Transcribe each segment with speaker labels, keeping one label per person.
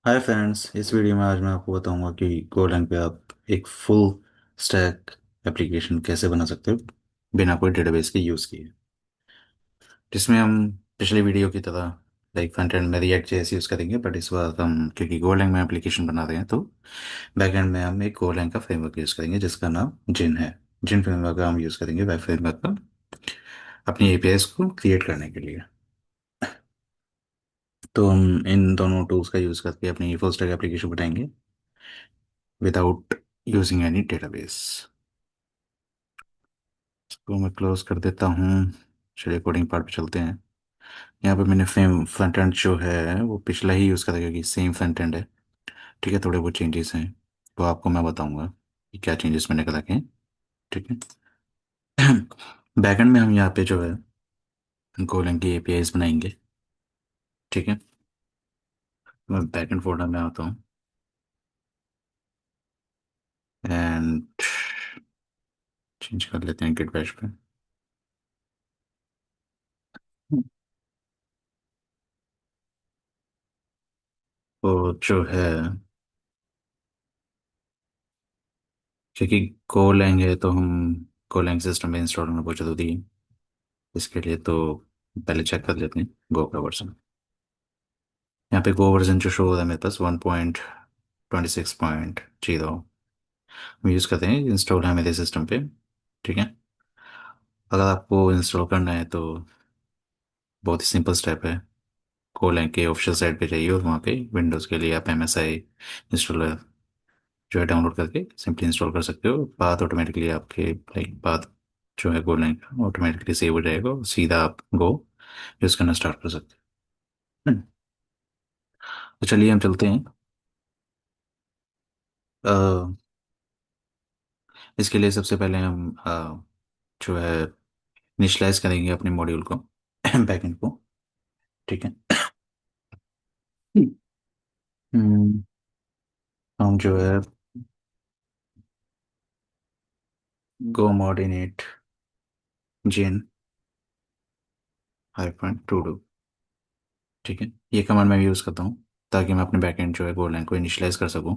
Speaker 1: Hi friends, इस video में आज मैं आपको बताऊंगा कि गोlang पे आप एक फुल स्टैक एप्लीकेशन कैसे बना सकते हो बिना कोई डेटाबेस के यूज़ किए। जिसमें हम पिछले वीडियो की तरह लाइक फ्रंट एंड में रिएक्ट जेएस यूज़ करेंगे, बट इस बार हम क्योंकि गोlang में एप्लीकेशन बना रहे हैं तो बैक एंड में हम एक गोlang का फ्रेमवर्क यूज़ करेंगे जिसका नाम जिन है। जिन फ्रेमवर्क का हम यूज़ करेंगे वेब फ्रेमवर्क का अपनी एपीआईज को क्रिएट करने के लिए। तो हम इन दोनों टूल्स का यूज़ करके अपनी फुल स्टैक एप्लीकेशन बनाएंगे विदाउट यूजिंग एनी डेटाबेस। इसको मैं क्लोज कर देता हूँ। चलिए कोडिंग पार्ट पे चलते हैं। यहाँ पे मैंने फ्रेम फ्रंट एंड जो है वो पिछला ही यूज़ करा क्योंकि सेम फ्रंट एंड है। ठीक है, थोड़े बहुत चेंजेस हैं तो आपको मैं बताऊंगा कि क्या चेंजेस मैंने करा के। ठीक है। बैकएंड में हम यहाँ पे जो है गोlang की एपीआईज बनाएंगे। ठीक है, मैं बैकएंड फोल्डर में आता हूँ एंड चेंज कर लेते हैं गिट बैश पे। तो जो है क्योंकि गोलैंग है तो हम गोलैंग सिस्टम में इंस्टॉल होना बहुत जरूरी है। इसके लिए तो पहले चेक कर लेते हैं गो का वर्जन। यहाँ पे गो वर्जन जो शो हो रहा है मेरे पास 1.26.0 हम यूज़ करते हैं, इंस्टॉल है मेरे सिस्टम पे। ठीक है। अगर आपको इंस्टॉल करना है तो बहुत ही सिंपल स्टेप है। गोलैंग के ऑफिशियल साइट पे जाइए और वहाँ पे विंडोज़ के लिए आप MSI इंस्टॉलर जो है डाउनलोड करके सिंपली इंस्टॉल कर सकते हो। पाथ ऑटोमेटिकली आपके लाइक पाथ जो है गोलैंग का ऑटोमेटिकली सेव हो जाएगा और सीधा आप गो यूज़ करना स्टार्ट कर सकते हैं। तो चलिए हम चलते हैं। अ, इसके लिए सबसे पहले हम जो है इनिशियलाइज करेंगे अपने मॉड्यूल को बैकएंड को। ठीक है। हम्म, हम जो है गो मॉडिनेट जिन हाइफन टू डू। ठीक है, ये कमांड मैं यूज़ करता हूँ ताकि मैं अपने बैकएंड जो है गोलैंग को इनिशियलाइज कर सकूँ।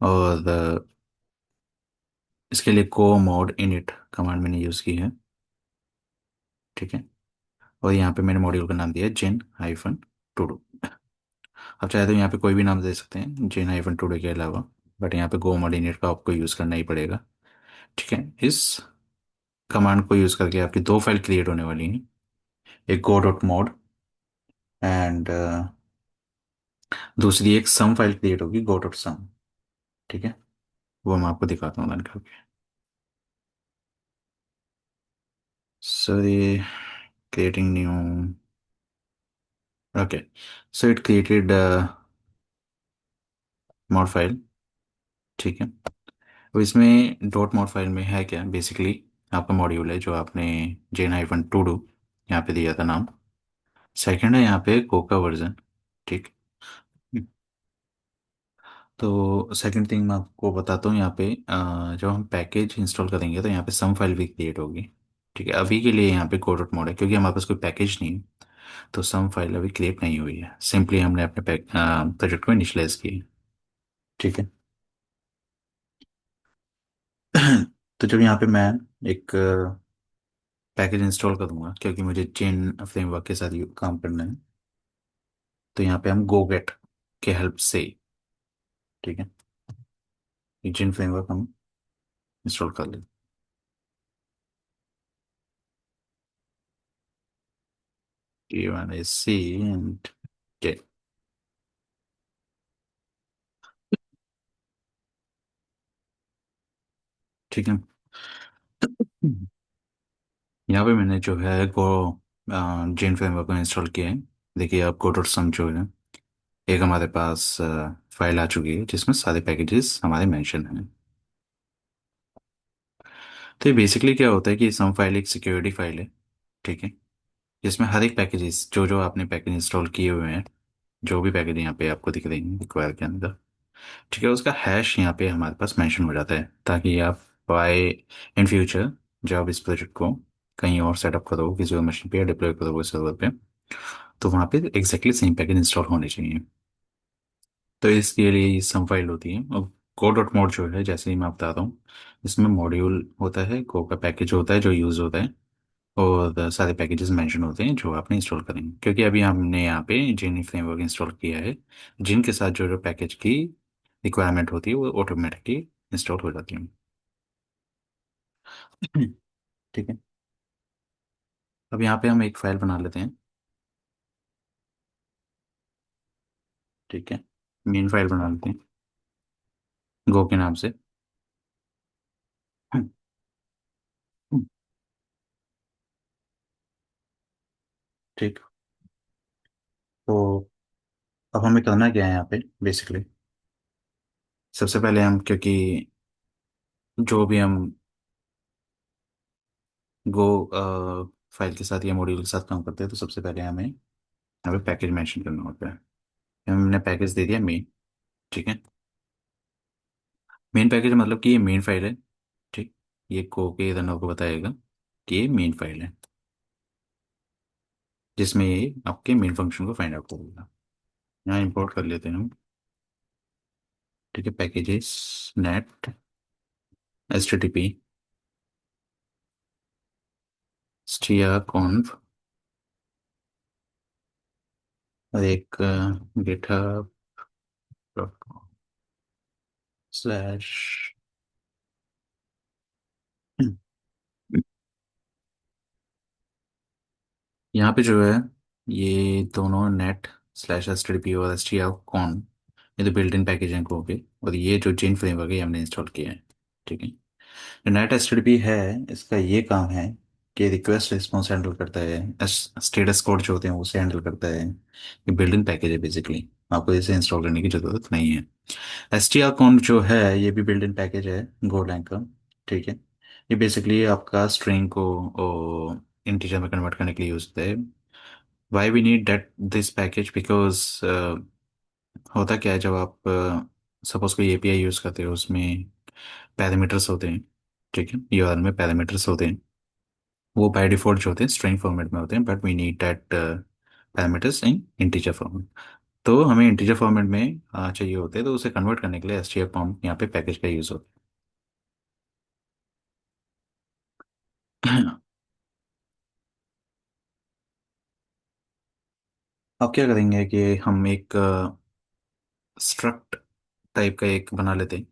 Speaker 1: और इसके लिए को मॉड इनिट कमांड मैंने यूज़ की है। ठीक है। और यहाँ पे मैंने मॉड्यूल का नाम दिया है जिन हाइफन टू डू। आप चाहे तो यहाँ पे कोई भी नाम दे सकते हैं जिन हाइफन टू डू के अलावा, बट यहाँ पे गो मॉड इनिट का आपको यूज़ करना ही पड़ेगा। ठीक है। इस कमांड को यूज़ करके आपकी दो फाइल क्रिएट होने वाली हैं, एक गो डॉट मॉड एंड दूसरी एक सम फाइल क्रिएट होगी गो डॉट सम। ठीक है, वो मैं आपको दिखाता हूँ रन करके। सो ये creating new. Okay, so it created mod file. ठीक है। अब इसमें डॉट मॉड फाइल में है क्या, बेसिकली आपका मॉड्यूल है जो आपने जेन हाइफन टू डू यहाँ पे दिया था नाम। सेकंड है यहाँ पे कोका वर्जन। ठीक। तो सेकंड थिंग मैं आपको बताता हूँ यहाँ पे जब हम पैकेज इंस्टॉल करेंगे तो यहाँ पे सम फाइल भी क्रिएट होगी। ठीक है, अभी के लिए यहाँ पे कोड डॉट मोड है क्योंकि हमारे पास कोई पैकेज नहीं है। तो सम फाइल अभी क्रिएट नहीं हुई है, सिंपली हमने अपने प्रोजेक्ट को इनिशियलाइज किया है। ठीक है। तो जब यहाँ पे मैं एक पैकेज इंस्टॉल करूँगा क्योंकि मुझे चेन फ्रेमवर्क के साथ काम करना है, तो यहाँ पे हम गो गेट के हेल्प से, ठीक है, एक चेन फ्रेमवर्क हम इंस्टॉल कर लें। सी एंड गेट। ठीक है। यहाँ पे मैंने जो है गो जेन फ्रेमवर्क को इंस्टॉल किया है। देखिए आप गो डॉट सम जो है एक हमारे पास फाइल आ चुकी है जिसमें सारे पैकेजेस हमारे मेंशन हैं। तो ये बेसिकली क्या होता है कि सम फाइल एक सिक्योरिटी फाइल है। ठीक है, जिसमें हर एक पैकेजेस जो जो आपने पैकेज इंस्टॉल किए हुए हैं, जो भी पैकेज यहाँ पे आपको दिख रहे हैं रिक्वायर के अंदर, ठीक है, उसका हैश यहाँ पे हमारे पास मेंशन हो जाता है ताकि आप बाय इन फ्यूचर जब आप इस प्रोजेक्ट को कहीं और सेटअप करो किसी और मशीन पे या डिप्लॉय करो सर्वर पे, तो वहाँ पे एग्जैक्टली सेम पैकेज इंस्टॉल होने चाहिए। तो इसके लिए सम फाइल होती है। और को डॉट मोड जो है, जैसे ही मैं बताता हूँ, इसमें मॉड्यूल होता है, को का पैकेज होता है जो यूज़ होता है, और सारे पैकेजेस मेंशन होते हैं जो आपने इंस्टॉल करेंगे, क्योंकि अभी हमने यहाँ पे जिन फ्रेमवर्क इंस्टॉल किया है, जिनके साथ जो जो पैकेज की रिक्वायरमेंट होती है वो ऑटोमेटिकली इंस्टॉल हो जाती है। ठीक है। अब यहाँ पे हम एक फाइल बना लेते हैं। ठीक है, मेन फाइल बना लेते हैं गो के नाम से। ठीक। तो अब हमें करना क्या है यहाँ पे बेसिकली, सबसे पहले हम, क्योंकि जो भी हम गो फाइल के साथ या मॉड्यूल के साथ काम करते हैं, तो सबसे पहले हमें यहाँ पे पैकेज मेंशन करना होता है। हमने पैकेज दे दिया मेन। ठीक है। मेन पैकेज मतलब कि ये मेन फाइल है। ठीक। ये को के रनर को बताएगा कि ये मेन फाइल है, जिसमें ये आपके मेन फंक्शन को फाइंड आउट करेगा। यहाँ इंपोर्ट कर लेते हैं हम। ठीक है, packages net H T T P conf और एक गिटहब डॉट कॉम स्लैश। यहाँ पे जो है, ये दोनों net slash H T T P और एच टी आर कॉन, ये तो बिल्ट इन पैकेज हैं को के। और ये जो जिन फ्रेमवर्क है ये हमने इंस्टॉल किया है। ठीक है। जो net H T T P है, इसका ये काम है कि रिक्वेस्ट रिस्पॉन्स हैंडल करता है, स्टेटस कोड जो होते हैं उसे हैंडल करता है। ये बिल्ट इन पैकेज है बेसिकली, आपको इसे इंस्टॉल करने की जरूरत नहीं है। एस टी आर कॉन जो है, ये भी बिल्ट इन पैकेज है गोलैंग का। ठीक है। ये बेसिकली आपका स्ट्रिंग को इंटीजर में कन्वर्ट करने के लिए यूज होता है। Why we need that this package, because होता क्या है, जब आप सपोज कोई एपीआई यूज करते हो, उसमें पैरामीटर्स होते हैं। ठीक है, यूआरएल में पैरामीटर्स होते हैं। वो बाय डिफॉल्ट जो होते हैं स्ट्रिंग फॉर्मेट में होते हैं, but we need that parameters in integer format. तो हमें इंटीजर फॉर्मेट में चाहिए होते हैं, तो उसे कन्वर्ट करने के लिए एस टी एफ फॉर्म यहाँ पे पैकेज का यूज़ होता है। अब क्या करेंगे कि हम एक स्ट्रक्ट टाइप का एक बना लेते हैं।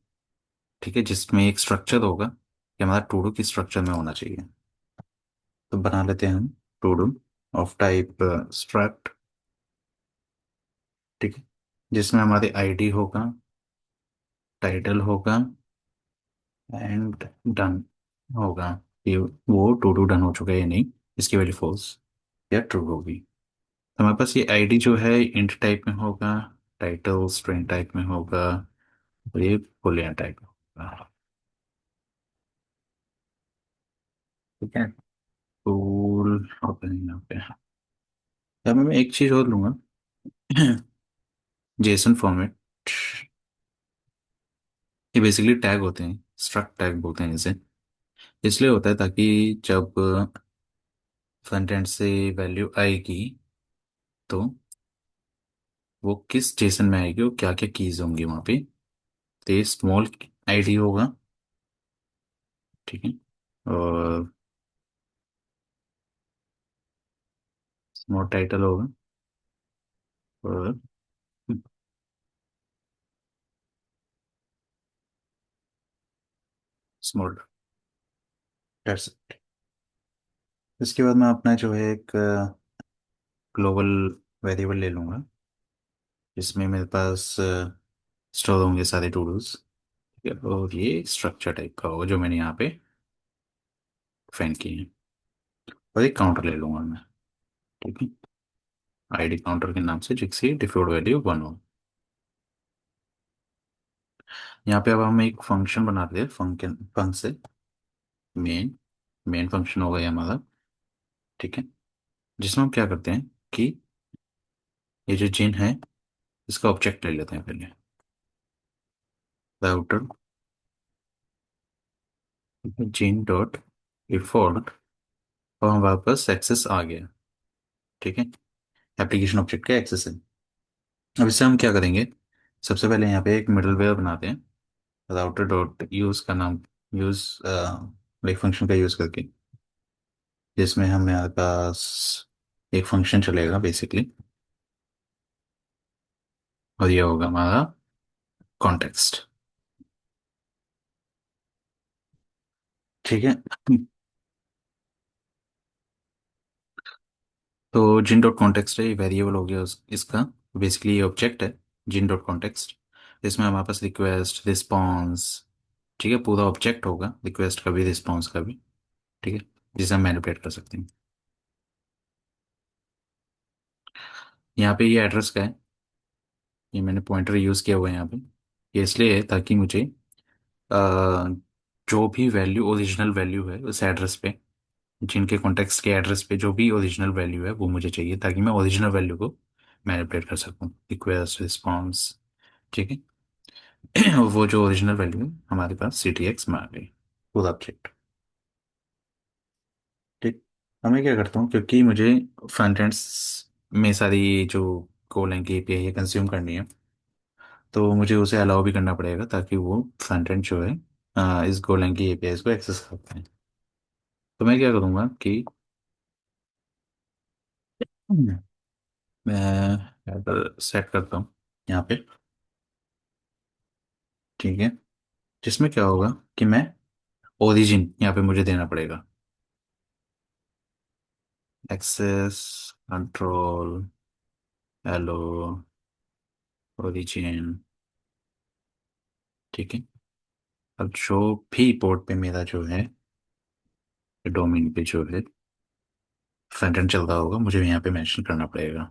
Speaker 1: ठीक है, जिसमें एक स्ट्रक्चर होगा कि हमारा टू डू किस स्ट्रक्चर में होना चाहिए। तो बना लेते हैं हम to do of type struct. ठीक है, जिसमें हमारे आईडी होगा, टाइटल होगा, एंड डन होगा कि वो टू डू डन हो चुका है या नहीं, इसकी वैल्यू फॉल्स या ट्रू होगी। तो हमारे पास ये आईडी जो है इंट टाइप में होगा, टाइटल स्ट्रिंग टाइप में होगा, और ये बूलियन टाइप में होगा। ठीक है, टूल ओपन यहाँ पे। अब मैं एक चीज़ और लूँगा। JSON format. ये बेसिकली टैग होते हैं, स्ट्रक्ट टैग बोलते हैं इसे। इसलिए होता है ताकि जब फ्रंट एंड से वैल्यू आएगी, तो वो किस जेसन में आएगी और क्या क्या कीज होंगी वहाँ पे। तो ये स्मॉल आईडी होगा। ठीक है, और स्मॉल टाइटल होगा, और स्मॉल दैट्स। इसके बाद मैं अपना जो है एक ग्लोबल वेरिएबल ले लूँगा, जिसमें मेरे पास स्टोर होंगे सारे टूडल्स। ठीक है, और ये स्ट्रक्चर टाइप का होगा जो मैंने यहाँ पे डिफाइन किए हैं। और एक काउंटर ले लूँगा मैं। ठीक है, आईडी काउंटर के नाम से, जिसकी डिफॉल्ट वैल्यू 1 हो। यहाँ पे अब हम एक फंक्शन बनाते हैं, फंक्शन फंक्शन से मेन। मेन फंक्शन होगा ये हमारा। ठीक है, जिसमें हम क्या करते हैं कि ये जो जिन है, इसका ऑब्जेक्ट ले लेते हैं पहले, राउटर जिन डॉट डिफॉल्ट, और हमारे पास एक्सेस आ गया। ठीक है, एप्लीकेशन ऑब्जेक्ट का एक्सेस है। अब इससे हम क्या करेंगे सबसे पहले यहाँ पे एक मिडलवेयर बनाते हैं, राउटर डॉट यूज का नाम, यूज लाइक फंक्शन का यूज करके, जिसमें हमारे पास एक फंक्शन चलेगा बेसिकली, और ये होगा हमारा कॉन्टेक्स्ट। ठीक है। तो जिन डॉट कॉन्टेक्स्ट है ये वेरिएबल हो गया इसका, बेसिकली ये ऑब्जेक्ट है जिन डॉट कॉन्टेक्स्ट, इसमें हमारे पास रिक्वेस्ट रिस्पॉन्स, ठीक है, पूरा ऑब्जेक्ट होगा, रिक्वेस्ट का भी रिस्पॉन्स का भी। ठीक है, जिसे हम मैनिपुलेट कर सकते हैं। यहाँ पे ये एड्रेस का है, ये मैंने पॉइंटर यूज़ किया हुआ है यहाँ पे। ये इसलिए है ताकि मुझे अ, जो भी वैल्यू ओरिजिनल वैल्यू है उस एड्रेस पे, जिनके कॉन्टेक्स्ट के एड्रेस पे जो भी ओरिजिनल वैल्यू है वो मुझे चाहिए, ताकि मैं ओरिजिनल वैल्यू को मैनिपुलेट कर सकूं, रिक्वेस्ट रिस्पॉन्स। ठीक है। वो जो ओरिजिनल वैल्यू है हमारे पास सी टी एक्स में आ गई, पूरा ऑब्जेक्ट। ठीक। अब मैं क्या करता हूँ, क्योंकि मुझे फ्रंट एंड्स में सारी जो गोlang की एपीआई है कंज्यूम करनी है, तो मुझे उसे अलाउ भी करना पड़ेगा ताकि वो फ्रंट एंड जो है इस गोlang की एपीआई को एक्सेस कर पाए। तो मैं क्या करूँगा कि मैं सेट करता हूँ यहाँ पे। ठीक है, जिसमें क्या होगा कि मैं ओरिजिन यहाँ पे मुझे देना पड़ेगा, एक्सेस कंट्रोल हेलो ओरिजिन। ठीक है। अब जो भी पोर्ट पे मेरा जो है डोमेन पे जो है फ्रंट एंड चल रहा होगा, मुझे यहाँ पे मेंशन करना पड़ेगा,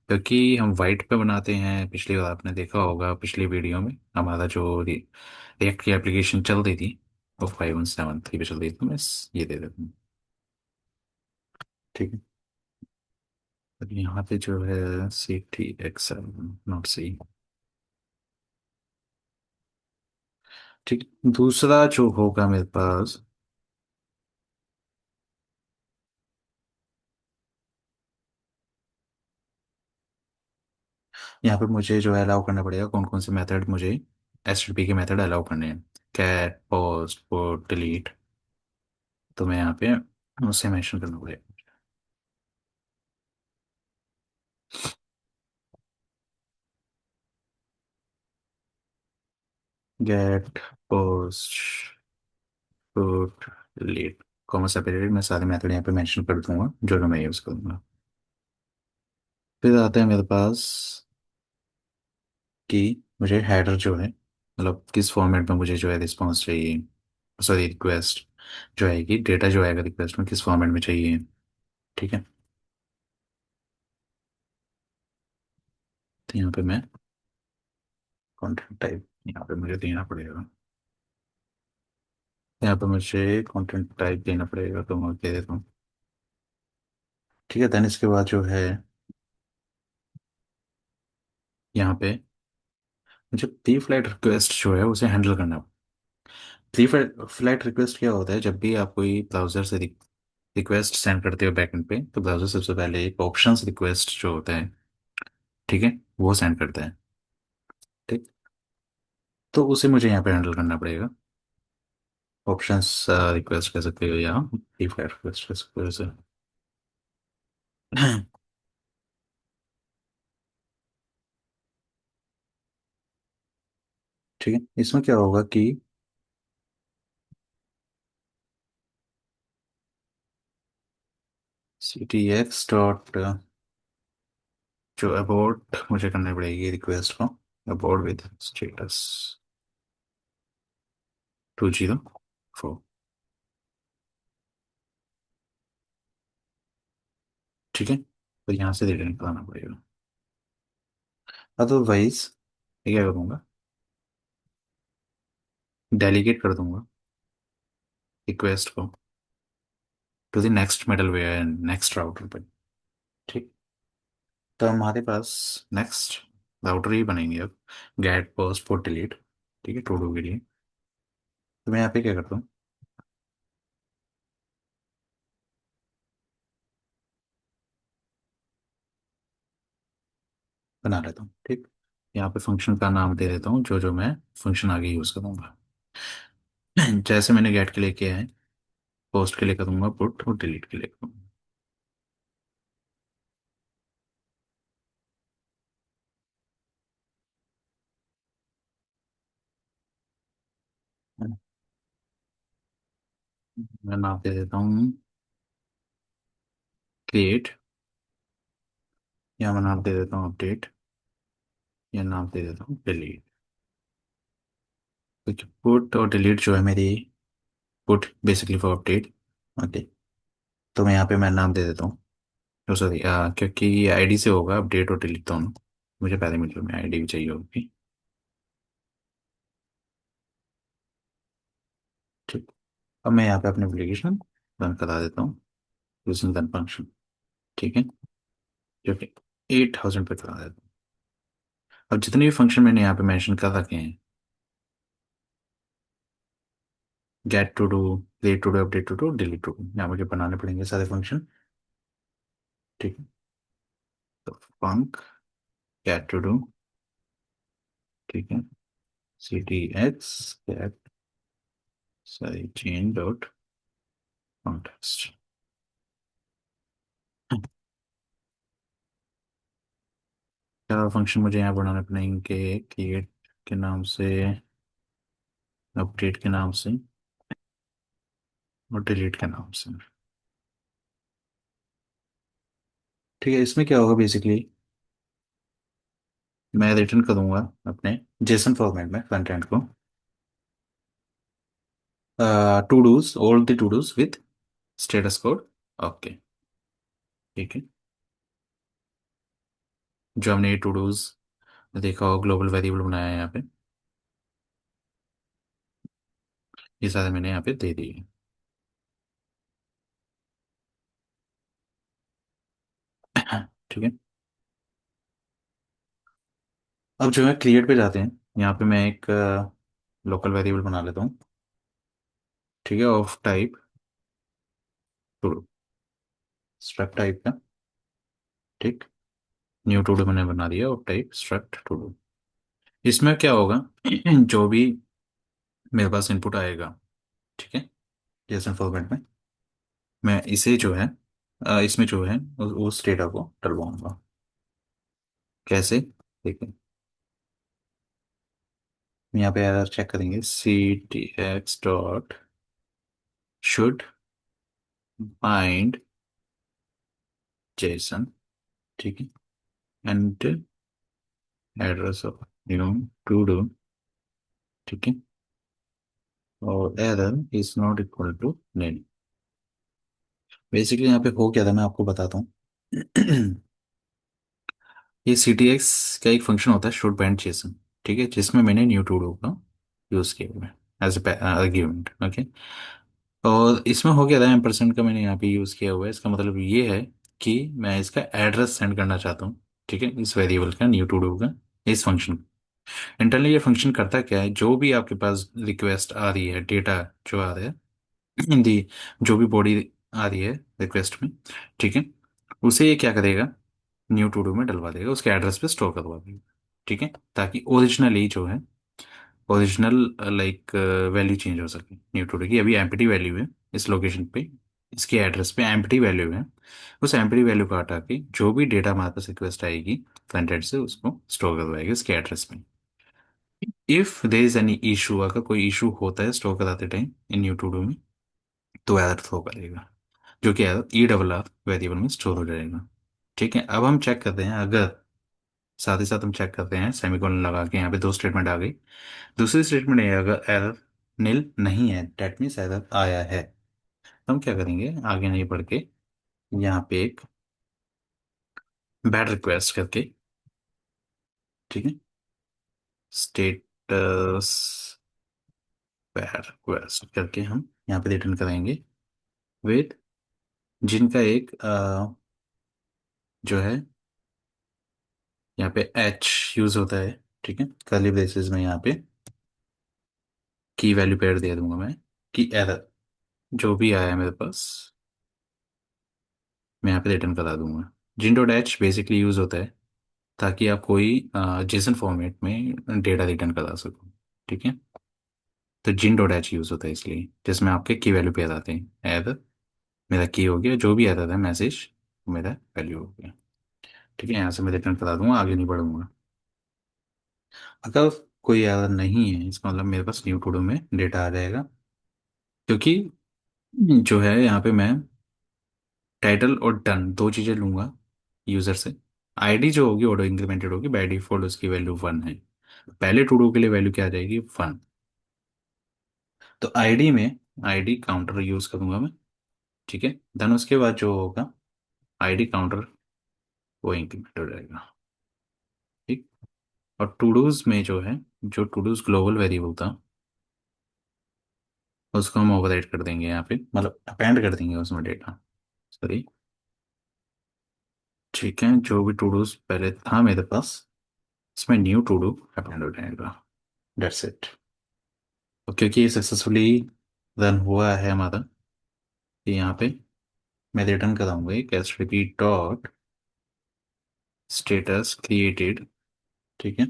Speaker 1: क्योंकि हम वाइट पे बनाते हैं। पिछली बार आपने देखा होगा, पिछली वीडियो में हमारा जो रिएक्ट की एप्लीकेशन चल रही थी वो 5173 पे चल रही थी, तो मैं ये दे देता हूँ। ठीक है। अब यहाँ पे जो है सी टी एक्स नॉट सी। ठीक है। दूसरा जो होगा मेरे पास, यहाँ पे मुझे जो है अलाउ करना पड़ेगा कौन कौन से मेथड मुझे एच टी पी के मेथड अलाउ करने हैं, कैट पोस्ट पुट डिलीट। तो मैं यहाँ पे उसे मेंशन करना पड़ेगा। Get post put delete comma separated, मैं सारे मेथड यहाँ पे मेंशन कर दूंगा जो जो मैं यूज़ करूँगा। फिर आता है मेरे पास कि मुझे हेडर जो है, मतलब किस फॉर्मेट में मुझे जो है रिस्पॉन्स चाहिए, सॉरी रिक्वेस्ट जो आएगी, डेटा जो आएगा रिक्वेस्ट में किस फॉर्मेट में चाहिए। ठीक है। तो यहाँ पे मैं कंटेंट टाइप यहाँ पे मुझे देना पड़ेगा, यहाँ पे मुझे कंटेंट टाइप देना पड़ेगा, तो मैं दे देता हूँ। ठीक है। देन इसके बाद जो है यहाँ पे मुझे प्री फ्लाइट रिक्वेस्ट जो है उसे हैंडल करना। प्री फ्लाइट रिक्वेस्ट क्या होता है, जब भी आप कोई ब्राउज़र से रिक्वेस्ट सेंड करते हो बैकएंड पे, तो ब्राउज़र सबसे पहले एक ऑप्शंस रिक्वेस्ट जो होता है, ठीक है, वो सेंड करता है। ठीक। तो उसे मुझे यहाँ पे हैंडल करना पड़ेगा। ऑप्शंस रिक्वेस्ट कह सकते हो या प्री फ्लाइट रिक्वेस्ट कह सकते हो इसे। ठीक है। इसमें क्या होगा कि सी टी एक्स डॉट जो अबाउट मुझे करनी पड़ेगी रिक्वेस्ट को, अबाउट विद स्टेटस 204। ठीक है। तो यहाँ से डेटा निकालना पड़ेगा, अदरवाइज मैं क्या करूँगा, डेलीगेट कर दूंगा रिक्वेस्ट को to the next middleware next router पर। ठीक। तो हमारे पास नेक्स्ट राउटर ही बनेंगे अब, गेट पोस्ट पुट डिलीट। ठीक है, टू डू के लिए। तो मैं यहाँ पे क्या करता हूँ, बना लेता हूँ। ठीक। यहाँ पे फंक्शन का नाम दे देता हूँ जो जो मैं फंक्शन आगे यूज़ करूँगा। जैसे मैंने गेट के लिए किया है, पोस्ट के लिए करूँगा पुट, और डिलीट के लिए करूँगा। मैं नाम दे देता हूँ क्रिएट, या मैं नाम दे देता हूँ अपडेट, या नाम दे देता हूँ डिलीट। क्योंकि पुट और डिलीट जो है मेरी, put basically for update. Okay, तो मैं यहाँ पे मैं नाम दे देता हूँ, तो सॉरी, क्योंकि ये आईडी से होगा अपडेट और डिलीट दोनों, मुझे पहले मिल में आईडी भी चाहिए होगी। ठीक, अब मैं यहाँ पे अपनी एप्लीकेशन रन करा देता हूँ यूजिंग रन फंक्शन। ठीक है, जो कि 8000 पे करा देता हूँ। अब जितने भी फंक्शन मैंने यहाँ पे मेंशन कर रखे हैं, get to do, create to do, update to do, delete to do, यहाँ मुझे बनाने पड़ेंगे सारे फंक्शन। ठीक है, तो फंक गेट टू डू, ठीक है, C T X get sorry chain dot context. क्या फंक्शन मुझे यहाँ बनाने पड़ेंगे, क्रिएट के नाम से, अपडेट के नाम से, और डिलीट के नाम से। ठीक है, इसमें क्या होगा बेसिकली, मैं रिटर्न करूंगा अपने जेसन फॉर्मेट में फ्रंट एंड को, to dos, all the to dos with status code. Okay, ठीक है, जो हमने ये टू डूज देखा हो, ग्लोबल वेरिएबल बनाया है यहाँ पे, ये सारे मैंने यहाँ पे दे दिए। ठीक है, अब जो है क्रिएट पे जाते हैं, यहाँ पे मैं एक लोकल वेरिएबल बना लेता हूँ। ठीक है, of type to do, struct type का। ठीक, न्यू टू डू मैंने बना दिया, of type struct to do. इसमें क्या होगा, जो भी मेरे पास इनपुट आएगा, ठीक है, जेसन फॉर्मेट में, मैं इसे जो है इसमें जो है उस डेटा को डलवाऊंगा। कैसे, देखिए, यहाँ पे एरर चेक करेंगे, C T X dot should bind JSON, ठीक है, and address of new to do, ठीक है, और error is not equal to name. Basically यहाँ पे हो क्या था मैं आपको बताता हूँ। ये सी टी एक्स का एक फंक्शन होता है शुड बाइंड जेसन, ठीक है, जिसमें मैंने न्यू टू डू का यूज़ किया हुआ है एज ए आर्ग्यूमेंट। ओके, और इसमें हो गया था एम्परसेंड का मैंने यहाँ पे यूज़ किया हुआ है, इसका मतलब ये है कि मैं इसका एड्रेस सेंड करना चाहता हूँ, ठीक है, इस वेरिएबल का, न्यू टू डू का, इस फंक्शन। इंटरनली ये फंक्शन करता क्या है, जो भी आपके पास रिक्वेस्ट आ रही है, डेटा जो आ रहा है, हिंदी, जो भी बॉडी आ रही है रिक्वेस्ट में, ठीक है, उसे ये क्या करेगा, न्यू टू डू में डलवा देगा, उसके एड्रेस पे स्टोर करवा देगा। ठीक है, ताकि ओरिजिनली जो है, ओरिजिनल लाइक वैल्यू चेंज हो सके न्यू टू की। अभी एम्प्टी वैल्यू है इस लोकेशन पे, इसके एड्रेस पे एम्प्टी वैल्यू है, उस एम्प्टी वैल्यू को हटा के जो भी डेटा हमारे पास रिक्वेस्ट आएगी फ्रंट एंड से, उसको स्टोर करवाएगा इसके एड्रेस पे। If there is any issue, अगर कोई इशू होता है स्टोर कराते time in new to do में, तो एरर थ्रो करेगा, जो कि error E double R variable में स्टोर हो जाएगा। ठीक है, अब हम चेक करते हैं, अगर साथ ही साथ हम चेक करते हैं सेमीकोलन लगा के, यहाँ पे दो स्टेटमेंट आ गई, दूसरी स्टेटमेंट है अगर एरर नील नहीं है, डेट मीन्स एरर आया है, तो हम क्या करेंगे, आगे नहीं बढ़ के यहाँ पे एक बैड रिक्वेस्ट करके, ठीक है, स्टेटस बैड रिक्वेस्ट करके हम यहाँ पे रिटर्न करेंगे विद, जिनका एक जो है यहाँ पे एच यूज होता है, ठीक है, कर्ली ब्रेसेस में यहाँ पे की वैल्यू पेयर दे दूंगा मैं, कि एरर जो भी आया है मेरे पास, मैं यहाँ पे रिटर्न करा दूंगा। जिन डॉट एच बेसिकली यूज होता है ताकि आप कोई जेसन फॉर्मेट में डेटा रिटर्न करा सको। ठीक है। तो जिन डॉट एच यूज़ होता है इसलिए, जिसमें आपके की वैल्यू पे आते हैं एरर। मेरा की हो गया, जो भी आता था मैसेज मेरा वैल्यू हो गया। ठीक है, यहाँ से मैं रिटर्न करा दूंगा, आगे नहीं बढ़ूंगा। अगर कोई एरर नहीं है, इसका मतलब मेरे पास न्यू टू डू में डेटा आ जाएगा। क्योंकि जो है यहाँ पे मैं टाइटल और डन दो चीज़ें लूंगा यूज़र से। आईडी जो होगी ऑटो इंक्रीमेंटेड होगी, बाय डिफॉल्ट उसकी वैल्यू 1 है। पहले टू डू के लिए वैल्यू क्या आ जाएगी, 1। तो आईडी में आईडी काउंटर यूज़ करूंगा मैं। ठीक है। देन उसके बाद जो होगा आईडी काउंटर, वो इंक्रीमेंट हो जाएगा। ठीक। और टू डूज में जो है, जो टू डूज ग्लोबल वेरिएबल था, उसको हम ओवरराइड कर देंगे यहाँ पे, मतलब अपेंड कर देंगे उसमें डेटा। सॉरी। ठीक है, जो भी टू डूज पहले था मेरे पास, इसमें न्यू टू डू अपेंड हो जाएगा। That's it. और क्योंकि ये सक्सेसफुली रन हुआ है हमारा, तो यहाँ पे मैं रिटर्न कराऊंगा एक एचटीटीपी डॉट स्टेटस क्रिएटेड। ठीक है।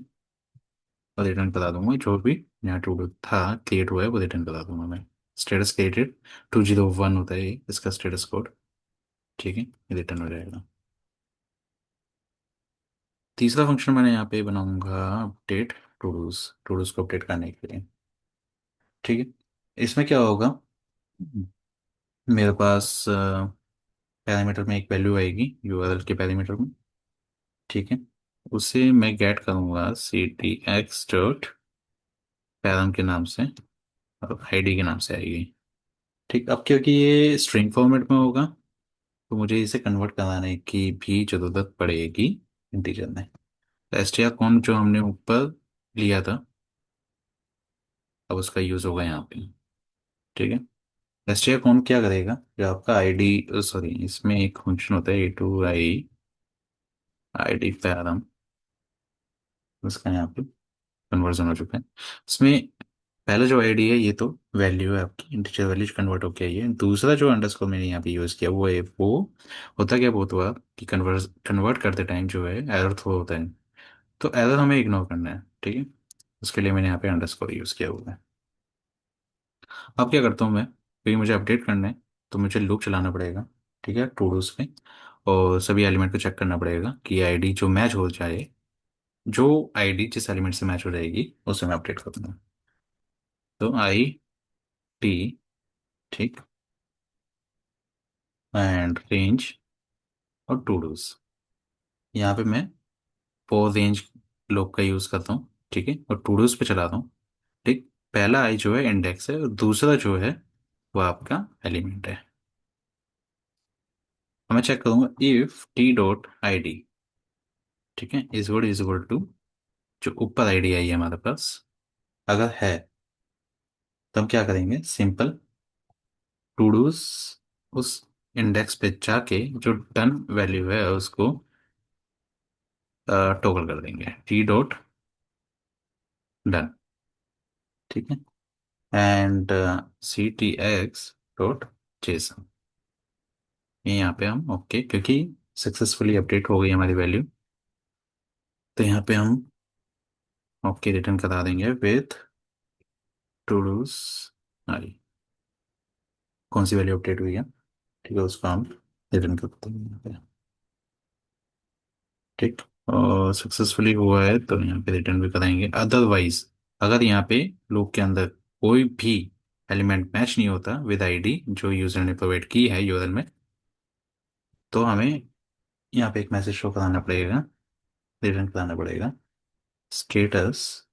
Speaker 1: और रिटर्न करा दूंगा जो भी यहाँ टू डू था क्रिएट हुआ है, वो रिटर्न करा दूंगा मैं। स्टेटस क्रिएटेड 201 होता है ये, इसका स्टेटस कोड। ठीक है, ये रिटर्न हो जाएगा। तीसरा फंक्शन मैंने यहाँ पे बनाऊंगा अपडेट टू डूज को अपडेट करने के लिए। ठीक है। इसमें क्या होगा, मेरे पास पैरामीटर में एक वैल्यू आएगी यूआरएल के पैरामीटर में। ठीक है। उसे मैं गेट करूंगा C T X dot param के नाम से, और आईडी के नाम से आएगी। ठीक। अब क्योंकि ये स्ट्रिंग फॉर्मेट में होगा, तो मुझे इसे कन्वर्ट कराने की भी जरूरत पड़ेगी इंटीजर में। तो एस कौन जो हमने ऊपर लिया था, अब उसका यूज होगा यहाँ पे। ठीक है। एस कौन क्या करेगा, जो आपका आईडी, सॉरी, इसमें एक फंक्शन होता है A2I आईडी पैरम, उसका यहाँ पे कन्वर्जन हो चुका है। इसमें पहला जो आईडी है ये तो वैल्यू है आपकी, इंटीजर वैल्यू कन्वर्ट होके आई है। दूसरा जो अंडरस्कोर मैंने यहाँ पे यूज़ किया वो है, वो होता क्या, बहुत हुआ कि कन्वर्ट करते टाइम जो है एरर थ्रो होता है। तो एरर हमें इग्नोर करना है। ठीक है। उसके लिए मैंने यहाँ पे अंडरस्कोर यूज़ किया हुआ है। अब क्या करता हूँ मैं, क्योंकि मुझे अपडेट करना है, तो मुझे लूप चलाना पड़ेगा। ठीक है, टू डूज पे। और सभी एलिमेंट को चेक करना पड़ेगा कि आईडी जो मैच हो जाए, जो आईडी जिस एलिमेंट से मैच हो जाएगी उसे मैं अपडेट कर दूंगा। तो टी, ठीक, एंड रेंज और टू डूज। यहाँ पे मैं फॉर रेंज लूप का यूज़ करता हूँ। ठीक है, और टू डूज पे चलाता हूँ। ठीक। पहला आई जो है इंडेक्स है, और दूसरा जो है वो आपका एलिमेंट है। और मैं चेक करूंगा if T dot I D, ठीक है, इज इक्वल टू जो ऊपर आईडी आई है हमारे पास, अगर है, तो हम क्या करेंगे, सिंपल टू डूज उस इंडेक्स पे जाके जो डन वैल्यू है उसको टॉगल कर देंगे, टी डॉट डन। ठीक है। And C T X dot JSON, ये यहाँ पे हम ओके, क्योंकि सक्सेसफुली अपडेट हो गई हमारी वैल्यू, तो यहाँ पे हम ओके रिटर्न करा देंगे विथ टू डूज आई, कौन सी वैल्यू अपडेट हुई है। ठीक है, उसको हम रिटर्न करते हैं यहाँ पे। ठीक। और सक्सेसफुली हुआ है तो यहाँ पे रिटर्न भी कराएंगे। अदरवाइज अगर यहाँ पे लूप के अंदर कोई भी एलिमेंट मैच नहीं होता विद आईडी जो यूजर ने प्रोवाइड की है यूआरएल में, तो हमें यहाँ पे एक मैसेज शो कराना पड़ेगा, रिटर्न कराना पड़ेगा स्टेटस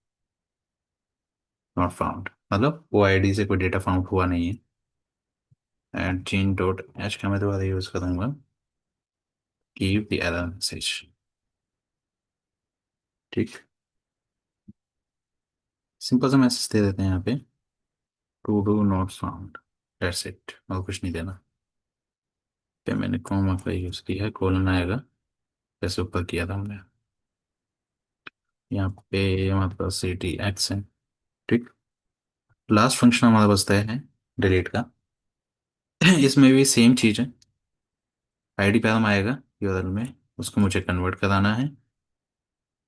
Speaker 1: नॉट फाउंड, मतलब वो आईडी से कोई डेटा फाउंड हुआ नहीं है। एंड चेन डॉट एच का मैं दोबारा यूज करूंगा, कीप द एरर मैसेज। ठीक। सिंपल सा मैसेज दे देते हैं यहाँ पे, to do not found, that's it, और कुछ नहीं देना। पे मैंने कॉमा का यूज किया है, कोलन आएगा जैसे ऊपर किया था हमने। यहाँ पे हमारे पास सी टी एक्स है। ठीक। लास्ट फंक्शन हमारा बचता है डिलीट का। इसमें भी सेम चीज है, आईडी पैराम आएगा यूआरएल में, उसको मुझे कन्वर्ट कराना है।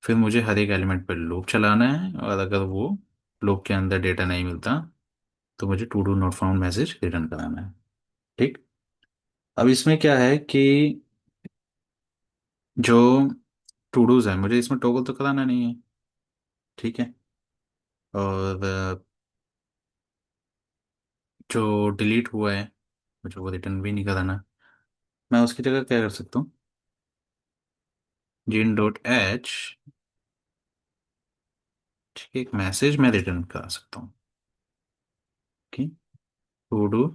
Speaker 1: फिर मुझे हर एक एलिमेंट पर लूप चलाना है, और अगर वो लूप के अंदर डेटा नहीं मिलता तो मुझे to do not found message return कराना है। ठीक। अब इसमें क्या है कि जो टू डूज है मुझे इसमें टॉगल तो कराना नहीं है। ठीक है। और जो डिलीट हुआ है मुझे वो रिटर्न भी नहीं कराना। मैं उसकी जगह क्या कर सकता हूँ, जिन डॉट एच, ठीक है, एक मैसेज मैं रिटर्न करा सकता हूँ कि टू डू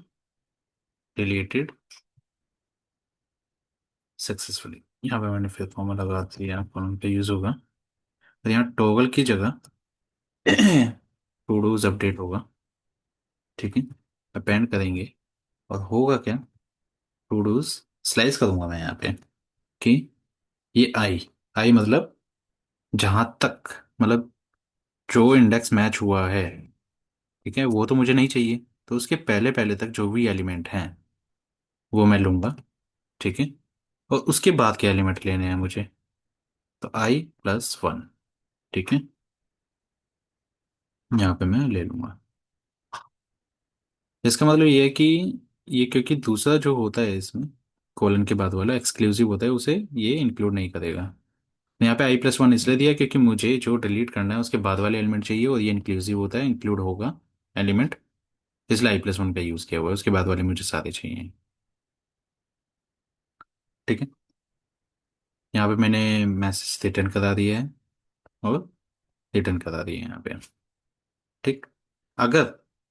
Speaker 1: डिलीटेड सक्सेसफुली। यहाँ पे मैंने फिर फॉर्मूला लगा दिया, कॉलम पे यूज होगा। और यहाँ टॉगल की जगह टू डूज अपडेट होगा। ठीक है। अपेंड करेंगे और होगा क्या, टू डूज स्लाइस करूंगा मैं यहाँ पे कि ये आई, आई मतलब जहां तक, मतलब जो इंडेक्स मैच हुआ है, ठीक है, वो तो मुझे नहीं चाहिए, तो उसके पहले पहले तक जो भी एलिमेंट हैं वो मैं लूंगा। ठीक है। और उसके बाद के एलिमेंट लेने हैं मुझे, तो आई प्लस वन। ठीक है। यहाँ पे मैं ले लूंगा। इसका मतलब ये है कि ये, क्योंकि दूसरा जो होता है इसमें कोलन के बाद वाला एक्सक्लूसिव होता है, उसे ये इंक्लूड नहीं करेगा। यहाँ पे आई प्लस वन इसलिए दिया क्योंकि मुझे जो डिलीट करना है उसके बाद वाले एलिमेंट चाहिए, और ये इंक्लूसिव होता है, इंक्लूड होगा एलिमेंट, इसलिए आई प्लस वन का यूज़ किया हुआ है, उसके बाद वाले मुझे सारे चाहिए। ठीक है। यहाँ पे मैंने मैसेज रिटर्न करा दिया है, और रिटर्न करा दिया है यहाँ पे। ठीक। अगर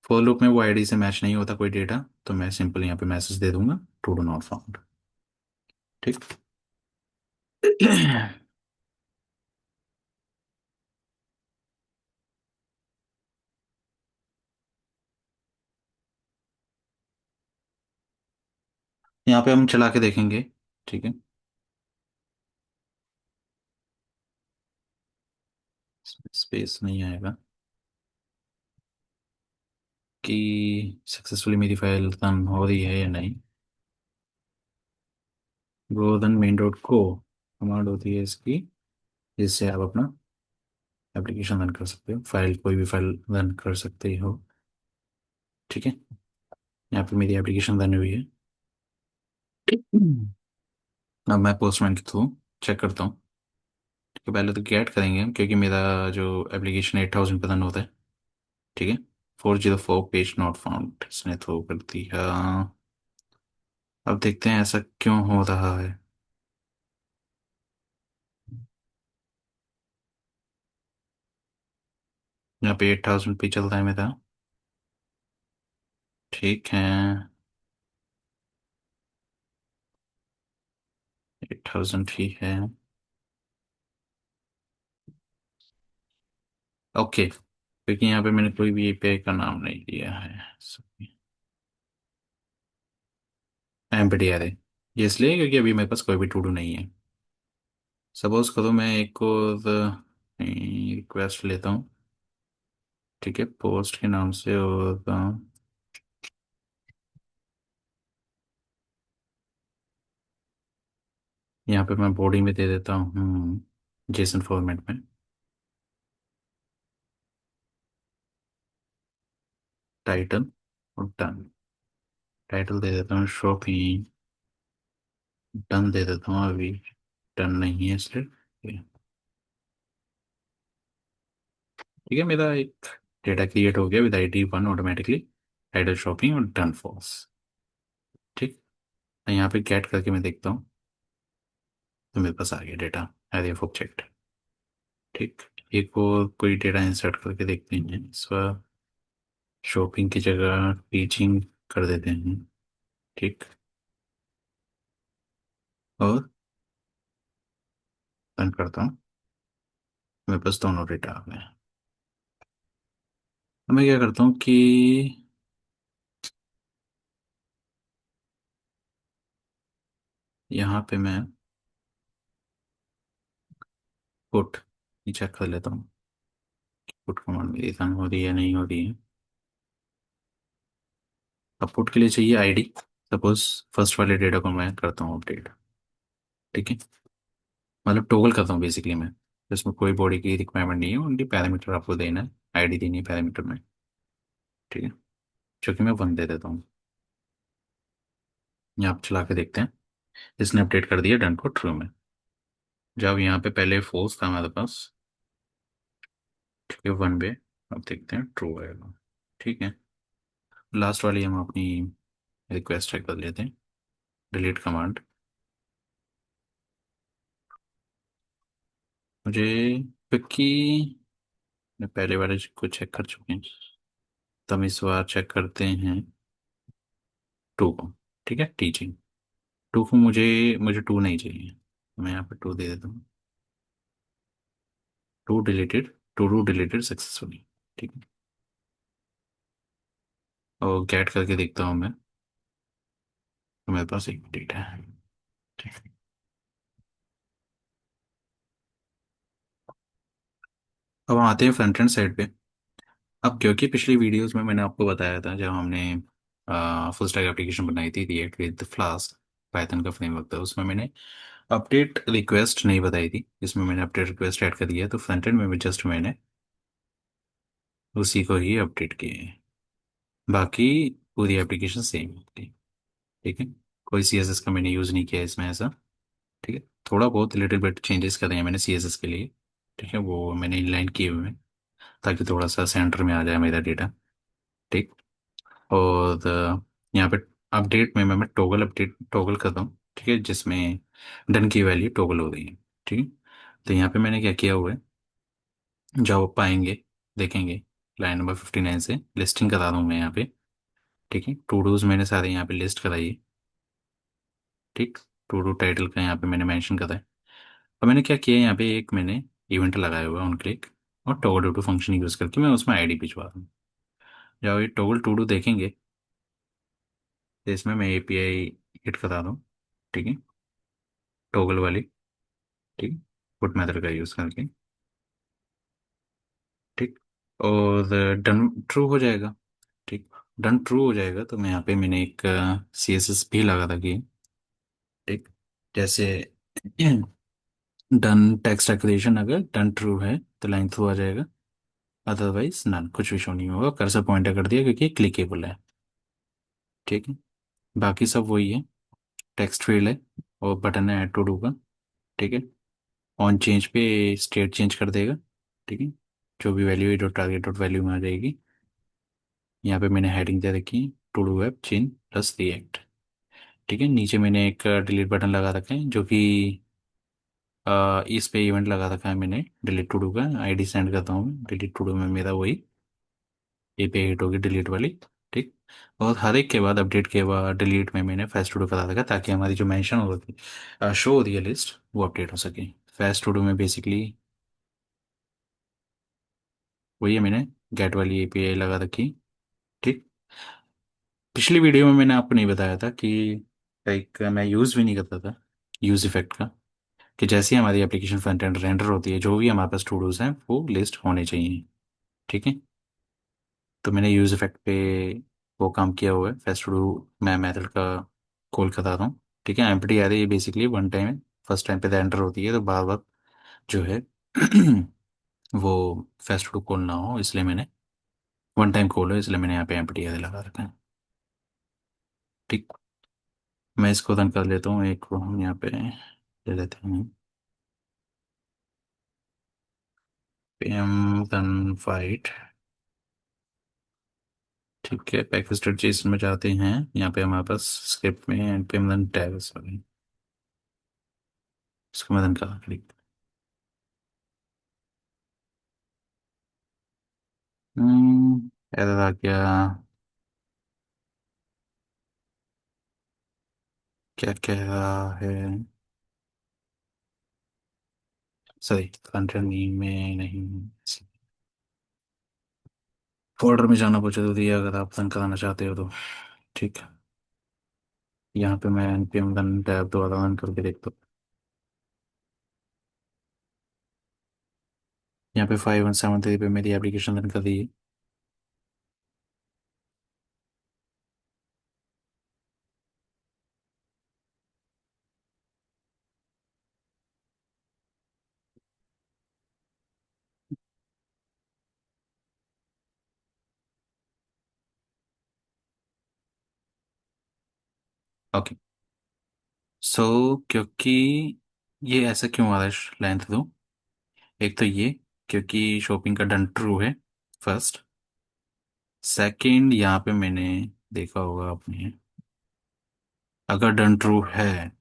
Speaker 1: फॉर लूप में वो आईडी से मैच नहीं होता कोई डेटा, तो मैं सिंपल यहाँ पे मैसेज दे दूंगा, टू डू नॉट फाउंड। ठीक। यहाँ पे हम चला के देखेंगे। ठीक है। स्पेस नहीं आएगा कि सक्सेसफुली मेरी फाइल रन हो रही है या नहीं। गोधन मेन डॉट को कमांड होती है इसकी, जिससे आप अपना एप्लीकेशन रन कर सकते हो, फाइल कोई भी फाइल रन कर सकते हो। ठीक है। यहाँ पे मेरी एप्लीकेशन रन हुई है। अब मैं पोस्टमैन के थ्रू चेक करता हूँ। ठीक है, पहले तो गेट करेंगे हम, क्योंकि मेरा जो एप्लीकेशन 8000 पे रन होता है। ठीक है। 404 पेज नॉट फाउंड इसने थ्रो कर दिया। अब देखते हैं ऐसा क्यों हो रहा है। यहाँ पे 8000 पे चल रहा है मेरा। ठीक है। 8000 ठीक है। ओके, क्योंकि यहाँ पे मैंने कोई भी एपीआई का नाम नहीं दिया है। एम्प्टी अरे, ये इसलिए क्योंकि अभी मेरे पास कोई भी टू डू नहीं है। सपोज करो मैं एक और रिक्वेस्ट लेता हूँ। ठीक है, पोस्ट के नाम से, और यहाँ पे मैं बॉडी में दे देता हूँ जेसन फॉर्मेट में, टाइटल और डन। टाइटल दे देता हूँ शॉपिंग, डन दे देता हूँ, अभी डन नहीं है इसलिए। ठीक है, मेरा एक डेटा क्रिएट हो गया with I D one automatically, title shopping और डन फॉल्स। ठीक। मैं यहाँ पे गेट करके मैं देखता हूँ, तो मेरे पास आ गया डेटा, एरिया ऑफ ऑब्जेक्ट। ठीक। एक और कोई डेटा इंसर्ट करके देखते हैं, इस बार शॉपिंग की जगह टीचिंग कर देते हैं। ठीक। और रन करता हूँ, मेरे पास दोनों डेटा आ गए। अब मैं क्या करता हूँ कि यहाँ पे मैं पुट चेक कर लेता हूँ, पुट कमांड मेरी रन हो रही है नहीं हो रही है। अब पुट के लिए चाहिए आईडी, सपोज फर्स्ट वाले डेटा को मैं करता हूँ अपडेट। ठीक है, मतलब टोगल करता हूँ बेसिकली मैं। इसमें कोई बॉडी की रिक्वायरमेंट नहीं है, ओनली पैरामीटर आपको देना है, आईडी देनी है पैरामीटर में। ठीक है, जो कि मैं 1 दे देता हूँ। यहाँ आप चला के देखते हैं। इसने अपडेट कर दिया डन को ट्रू में। जब यहाँ पे पहले फोर्स था हमारे पास, ठीक है 1 पे, अब देखते हैं ट्रू आएगा। ठीक है, लास्ट वाली हम अपनी रिक्वेस्ट चेक कर लेते हैं। डिलीट कमांड, मुझे, क्योंकि मैं पहले वाले को चेक कर चुके हैं, तो हम इस बार चेक करते हैं टू को। ठीक है, टीचिंग टू को मुझे मुझे टू नहीं चाहिए, मैं यहाँ पे टू दे देता हूँ। To deleted successfully. ठीक है, और गेट करके देखता हूँ मैं, तो मेरे पास एक अपडेट है। ठीक है, अब हम आते हैं फ्रंट एंड साइड पे। अब क्योंकि पिछली वीडियोस में मैंने आपको बताया था, जब हमने फुल स्टैक एप्लीकेशन बनाई थी रिएक्ट विद फ्लास्क, पाइथन का फ्रेमवर्क था, उसमें मैंने अपडेट रिक्वेस्ट नहीं बताई थी। इसमें मैंने अपडेट रिक्वेस्ट ऐड कर दिया, तो फ्रंट एंड में भी जस्ट मैंने उसी को ही अपडेट किए हैं। बाकी पूरी एप्लीकेशन सेम है। ठीक है, कोई सी एस एस का मैंने यूज़ नहीं किया इसमें ऐसा। ठीक है, थोड़ा बहुत लिटिल बिट चेंजेस करे हैं मैंने सी एस एस के लिए। ठीक है, वो मैंने इनलाइन किए हुए हैं, ताकि थोड़ा सा सेंटर में आ जाए मेरा डेटा। ठीक, और यहाँ पे अपडेट में मैं टॉगल अपडेट टॉगल कर रहा हूँ। ठीक है, जिसमें डन की वैल्यू टॉगल हो रही है। ठीक है, तो यहाँ पे मैंने क्या किया हुआ है, जब आप पाएंगे, देखेंगे, लाइन नंबर 59 से लिस्टिंग करा दूँ मैं यहाँ पे। ठीक है, टू डूज मैंने सारे यहाँ पे लिस्ट कराई है। ठीक, टू डू टाइटल का यहाँ पे मैंने मेंशन करा है। अब मैंने क्या किया है, यहाँ पे एक मैंने इवेंट लगाया हुआ है ऑन क्लिक, और toggle to do function use करके मैं उसमें आईडी भिजवा रहा हूँ। जब ये टॉगल टू डू देखेंगे, तो इसमें मैं एपीआई हिट करा दूँ। ठीक है, टॉगल वाली। ठीक, पुट मेथड का यूज़ करके। ठीक, और डन ट्रू हो जाएगा। ठीक, डन ट्रू हो जाएगा, तो मैं यहाँ पे मैंने एक सी एस एस भी लगा था कि, ठीक, जैसे डन टेक्स्ट एक्रेशन, अगर डन ट्रू है तो लाइन थ्रू आ जाएगा, अदरवाइज नन, कुछ भी शो नहीं होगा। कर्सर पॉइंटर कर दिया क्योंकि क्लिकेबल है। ठीक है, बाकी सब वही है, टेक्स्ट फील्ड है, और बटन है ऐड टू डू का। ठीक है, ऑन चेंज पे स्टेट चेंज कर देगा। ठीक है, जो भी वैल्यू है डॉट टारगेट डॉट वैल्यू में आ जाएगी। यहाँ पे मैंने हेडिंग दे रखी है, to do web change plus React. ठीक है, नीचे मैंने एक डिलीट बटन लगा रखा है, जो कि इस पे इवेंट लगा रखा है मैंने डिलीट टू डू का। आईडी सेंड करता हूँ मैं, डिलीट टू डू में मेरा वही एपीआई हिट होगी डिलीट वाली। ठीक, और हर एक के बाद अपडेट के बाद डिलीट में मैंने फेस्ट टू डू करा रखा है, ताकि हमारी जो मेंशन हो रही शो हो रही है लिस्ट, वो अपडेट हो सके। फेस्ट टू डू में बेसिकली वही है, मैंने गेट वाली एपीआई लगा रखी। ठीक, पिछली वीडियो में मैंने आपको नहीं बताया था कि लाइक मैं यूज़ भी नहीं करता था यूज़ इफेक्ट का, कि जैसे ही हमारी एप्लीकेशन फ्रंट एंड रेंडर होती है, जो भी हमारे पास टू डूज हैं वो लिस्ट होने चाहिए। ठीक है, तो मैंने यूज़ इफेक्ट पे वो काम किया हुआ है। फेस्ट टू डू मैं मेथड का कॉल करता हूँ। ठीक है, एम्प्टी आ रही है, बेसिकली वन टाइम है, फर्स्ट टाइम पे रेंडर होती है, तो बार बार जो है वो फेस्ट टू डू कॉल ना हो, इसलिए मैंने वन टाइम कॉल हो, इसलिए मैंने यहाँ पे एम्प्टी आ लगा रखा है। ठीक, मैं इसको रन कर लेता हूँ, एक को हम यहाँ पे ले लेते हैं, pm रन फाइट। ठीक है, पैकेज डॉट जेसन में जाते हैं, यहाँ पे हमारे पास स्क्रिप्ट में npm रन टैग, सॉरी, इसको मैं रन करा क्लिक। एरर आ गया, क्या कह रहा है, सॉरी कंट्री में नहीं, फोल्डर में जाना बहुत जरूरी है अगर आप रन कराना चाहते हो तो। ठीक है, यहाँ पे मैं npm रन टैब दोबारा रन करके देखता हूँ। यहाँ पे 5173 पे मेरी एप्लीकेशन रन कर दी है। ओके। सो क्योंकि ये ऐसा क्यों आ रहा है लेंथ दो, एक तो ये क्योंकि शॉपिंग का डन ट्रू है फर्स्ट। सेकंड यहाँ पे मैंने देखा होगा आपने, अगर डन ट्रू है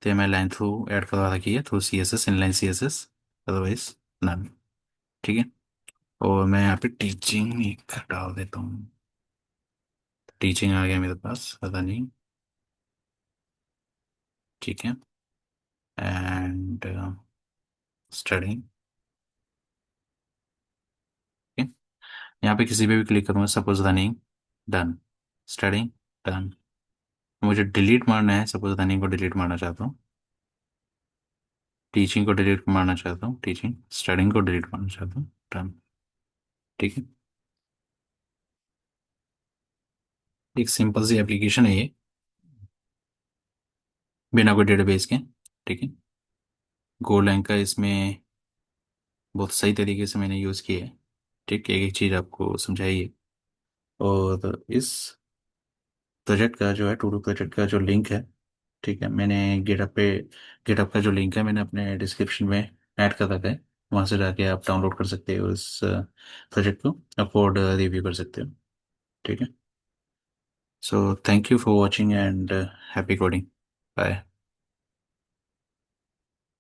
Speaker 1: तो मैं लाइन थ्रू ऐड करवा रखी है through C S S, inline C S S, otherwise none. ठीक है। और मैं यहाँ पे टीचिंग एक डाल देता हूँ। टीचिंग आ गया मेरे पास, पता नहीं। ठीक है। And study. यहाँ पे किसी पे भी क्लिक करूँगा, suppose running, done. Study, done. मुझे डिलीट मारना है, सपोज रनिंग को डिलीट मारना चाहता हूँ। टीचिंग को डिलीट मारना चाहता हूँ, टीचिंग स्टडिंग को डिलीट मारना चाहता हूँ, डन। ठीक है। एक सिंपल सी एप्लीकेशन है ये, बिना कोई डेटाबेस के। ठीक है। गोलैंग का इसमें बहुत सही तरीके से मैंने यूज़ किया है। ठीक, एक एक चीज़ आपको समझाई है। और इस प्रोजेक्ट का जो है, टू डू प्रोजेक्ट का जो लिंक है, ठीक है, मैंने गिटअप का जो लिंक है मैंने अपने डिस्क्रिप्शन में ऐड कर रखा है। वहाँ से जाके आप डाउनलोड कर सकते हो इस प्रोजेक्ट को, अपलोड रिव्यू कर सकते हो। ठीक है। So thank you for watching and happy coding. Bye.